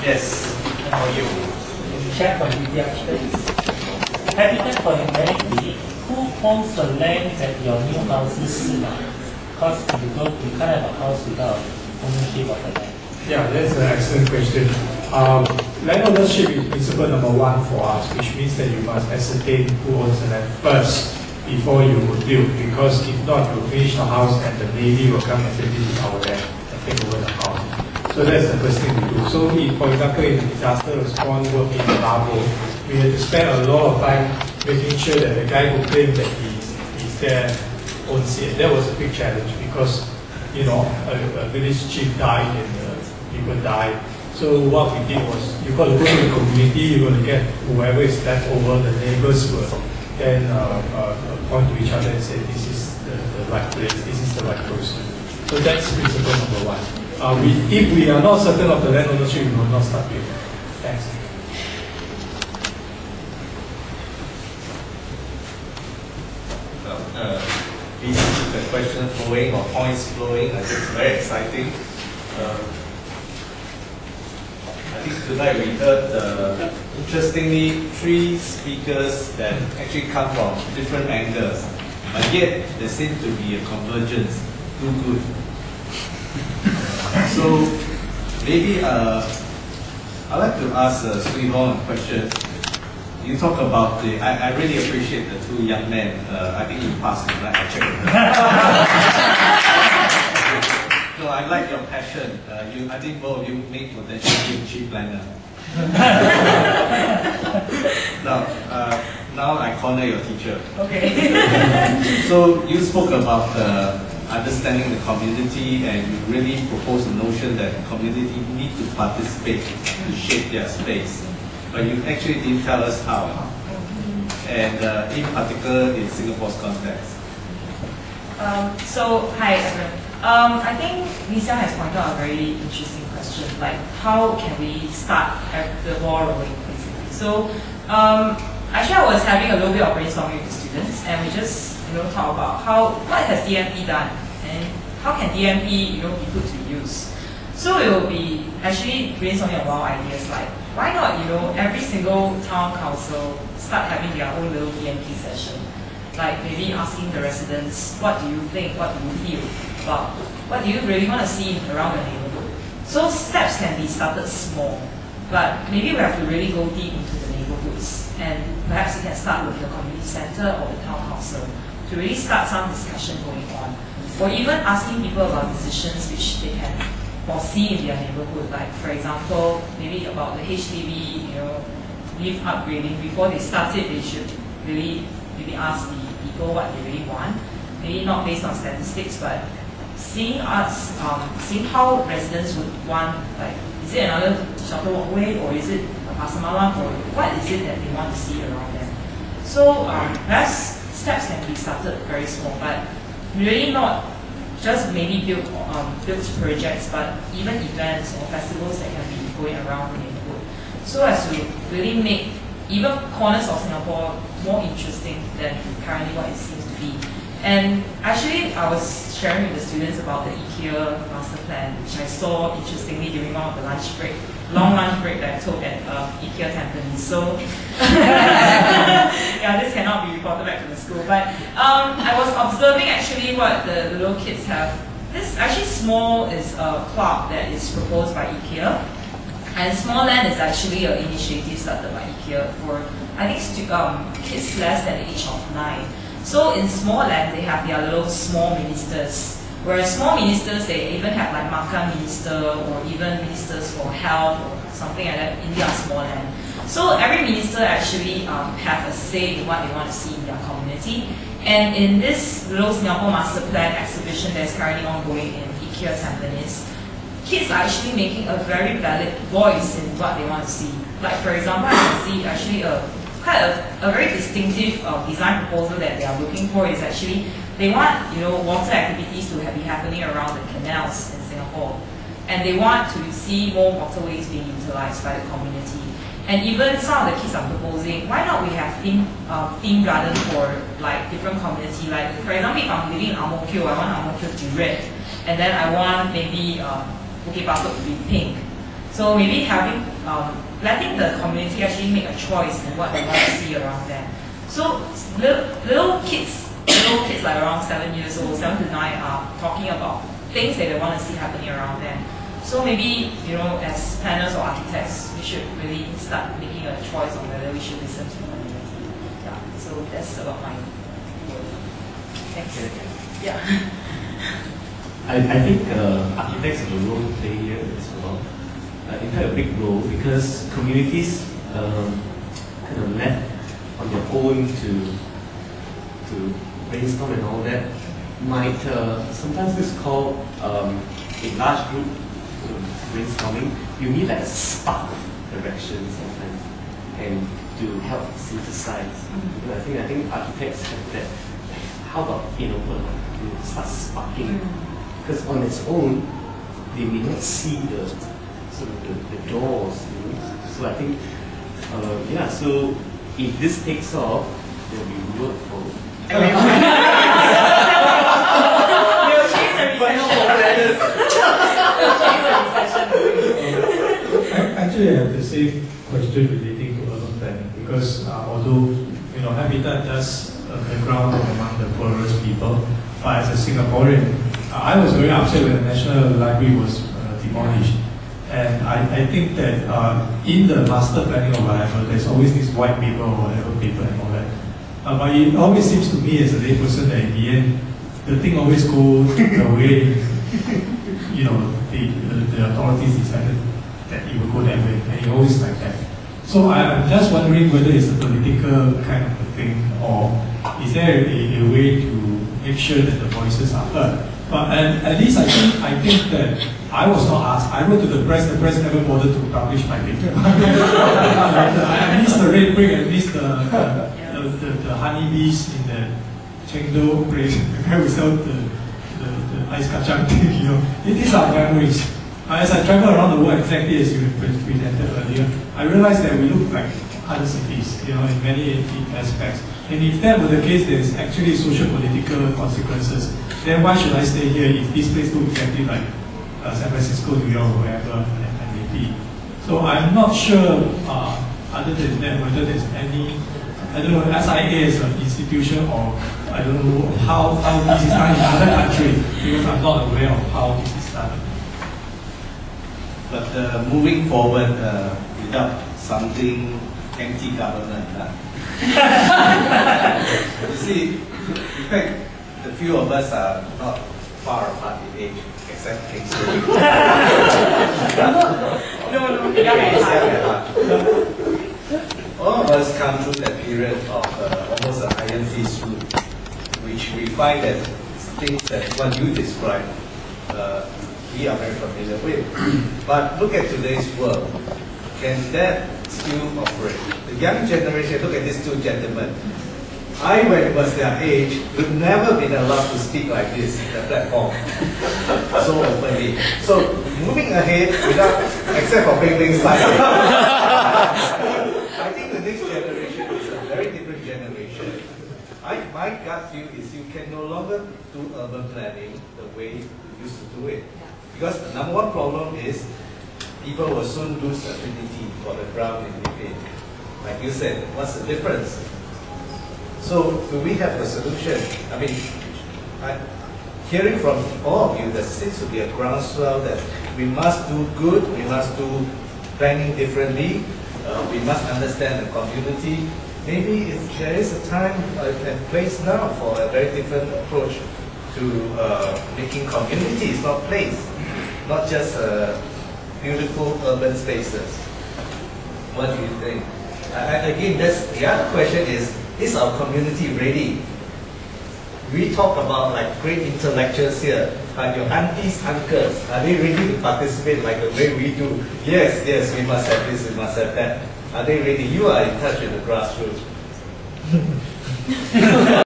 Yes. How are you? Check for introductions. Capital for humanity. Who owns the land that your new house is? Because you can't have a house without ownership of the land. Yeah, that's an excellent question. Land ownership is principle number one for us, which means that you must ascertain who owns the land first before you build, because if not, you finish the house and the Navy will come and say this is our land and take over the house. So that's the first thing we do. So for example, in the disaster response work in Malabo, we had to spend a lot of time making sure that the guy who claimed that he's there owns it. That was a big challenge because, you know, a village chief died and people died. So what we did was, you got to go to the community, you got to get whoever is left over, the neighbors will then point to each other and say, this is the right place, this is the right person. So that's principle number one. If we are not certain of the land ownership, we will not start building. Thanks. Basically, the question flowing or points flowing, I think it's very exciting. I think tonight we heard, interestingly, 3 speakers that actually come from different angles, but yet there seems to be a convergence. Too good. So maybe I'd like to ask Swee a question. You talk about the. I really appreciate the 2 young men. I think you passed them, right? I checked with them. No, I like your passion. I think both of you make potentially a chief planner. Now I corner your teacher. Okay. So you spoke about understanding the community, and you really propose the notion that the community need to participate to shape their space. But you actually didn't tell us how, and in particular in Singapore's context. Hi everyone. I think Lee Siang has pointed out a very interesting question, like how can we start the ball rolling basically. So actually I was having a little bit of brainstorming with the students, and we just talk about what has DMP done and how can DMP be put to use. So it will be actually brainstorming about ideas like, why not every single town council start having their own little DMP session, like maybe asking the residents, what do you think, what do you feel about, what do you really want to see around the neighborhood. So steps can be started small, but maybe we have to really go deep into the neighborhoods, and perhaps you can start with the community center or the town council to really start some discussion going on, or even asking people about decisions which they can foresee in their neighborhood. Like for example, maybe about the HDB, lift upgrading. Before they start it, they should really maybe ask the people what they really want. Maybe not based on statistics, but seeing how residents would want, like, is it another shelter walkway, or is it a pasar malam, or what is it that they want to see around them? So perhaps steps can be started very small, but really not just maybe build projects, but even events or festivals that can be going around the neighborhood, so as to really make even corners of Singapore more interesting than currently what it seems to be. And actually, I was sharing with the students about the IKEA master plan, which I saw interestingly during one of the long lunch break that I took at IKEA Tampines. So yeah, this cannot be reported back to the school. But I was observing actually what the little kids have. This actually small is a club that is proposed by IKEA, and Small Land is actually an initiative started by IKEA for I think kids less than the age of 9. So in Small Land they have their little small ministers. Whereas small ministers, they even have like Makan minister or even ministers for health or something like that in their small land. So every minister actually have a say in what they want to see in their community. And in this little Singapore Master Plan exhibition that's currently ongoing in IKEA Tampines, kids are actually making a very valid voice in what they want to see. Like for example, I can see actually a very distinctive design proposal that they are looking for is actually they want water activities to be happening around the canals in Singapore, and they want to see more waterways being utilized by the community. And even some of the kids are proposing, why not we have theme garden for like different community. Like for example, if I'm living in Ang Mo Kio, I want Ang Mo Kio to be red, and then I want maybe Bukit Batok to be pink. So maybe having, letting the community actually make a choice in what they want to see around them. So little kids like around 7 years old, 7 to 9 are talking about things that they want to see happening around them. So maybe, as planners or architects, we should really start making a choice on whether we should listen to the community. Yeah, so that's about my word. Thanks. Yeah. I think architects have a role to play here as well. In fact, a big role, because communities kind of left on their own to brainstorm and all that might sometimes this is called a large group brainstorming. You need like a spark of direction sometimes, and to help synthesize. I think architects have that. How about start sparking? Because on its own, they may not see the sort of the doors. So I think, So if this takes off, there will be work for. Actually, I have the same question relating to urban planning because although Habitat does the ground among the poorest people, but as a Singaporean, I was very upset when the National Library was demolished. And I think that in the master planning or whatever, there's always this white paper or whatever paper and all that. But it always seems to me as a layperson that in the end, the thing always goes the way the authorities decided that it would go that way, and it always like that. So I'm just wondering whether it's a political kind of a thing, or is there a way to make sure that the voices are heard? But at least I think that I was not asked. I wrote to the press never bothered to publish my paper. I missed the red brick, I missed the honeybees in the Chengdu place, the guy who sold the ice kacang thing, These are memories. As I travel around the world, exactly as you presented earlier, I realized that we look like other cities, in many aspects. And if that were the case, there's actually social political consequences. Then why should I stay here if this place looks exactly like San Francisco, New York, or wherever it may be? So I'm not sure, other than that, whether there's any, I don't know, SIA as an institution, or I don't know how this is done in other countries, because I'm not aware of how this is done. But moving forward without something anti-government, you see, in fact, the few of us are not far apart in age, except Peng. All of us come through that period of almost an iron fist rule, which we find that things that what you described, we are very familiar with. But look at today's world. Can that still operate? The young generation, look at these two gentlemen. I, when it was their age, would never been allowed to speak like this in the platform so openly. So moving ahead, except for Beng's side, I think the next generation is a very different generation. My gut feel is you can no longer do urban planning the way you used to do it. Because the number one problem is people will soon lose affinity for the ground they live in. Like you said, what's the difference? So do we have a solution? I mean, hearing from all of you, there seems to be a groundswell that we must do good, we must do planning differently, we must understand the community. Maybe there is a time and place now for a very different approach to making communities, not place, not just beautiful urban spaces. What do you think? Again, the other question is our community ready? We talk about like great intellectuals here, but your aunties, uncles, are they ready to participate like the way we do? Yes, we must have this, we must have that. Are they ready? You are in touch with the grassroots.